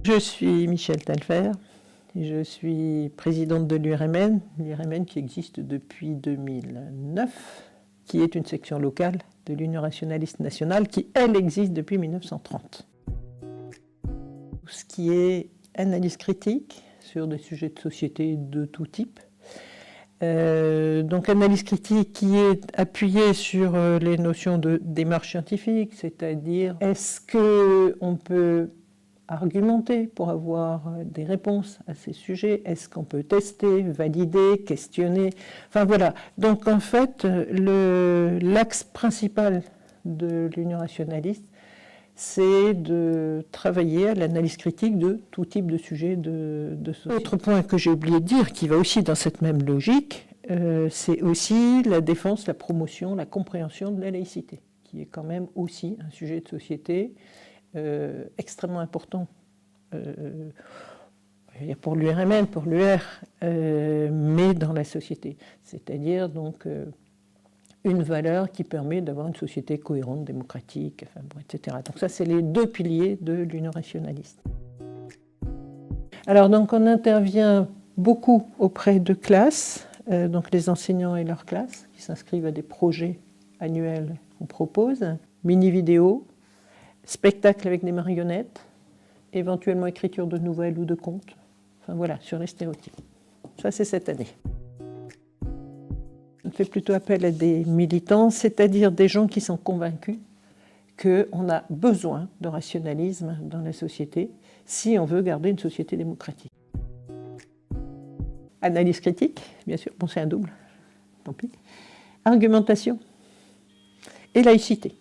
Je suis Michèle Talfer, je suis présidente de l'URMN, l'URMN qui existe depuis 2009, qui est une section locale de l'Union rationaliste nationale, qui, elle, existe depuis 1930. Ce qui est analyse critique sur des sujets de société de tout type. Donc analyse critique qui est appuyée sur les notions de démarche scientifique, c'est-à-dire est-ce qu'on peut argumenter pour avoir des réponses à ces sujets, est-ce qu'on peut tester, valider, questionner, enfin voilà. Donc en fait, l'axe principal de l'Union rationaliste, c'est de travailler à l'analyse critique de tout type de sujet de société. Autre point que j'ai oublié de dire, qui va aussi dans cette même logique, c'est aussi la défense, la promotion, la compréhension de la laïcité, qui est quand même aussi un sujet de société extrêmement important pour l'URMN, pour l'UR, mais dans la société. C'est-à-dire donc une valeur qui permet d'avoir une société cohérente, démocratique, enfin, bon, etc. Donc ça, c'est les deux piliers de l'Union rationaliste. Alors donc on intervient beaucoup auprès de classes, donc les enseignants et leurs classes, qui s'inscrivent à des projets annuels qu'on propose, mini-vidéos, spectacles avec des marionnettes, éventuellement écriture de nouvelles ou de contes, enfin voilà, sur les stéréotypes. Ça, c'est cette année. On fait plutôt appel à des militants, c'est-à-dire des gens qui sont convaincus qu'on a besoin de rationalisme dans la société si on veut garder une société démocratique. Analyse critique, bien sûr, bon c'est un double, tant pis. Argumentation et laïcité.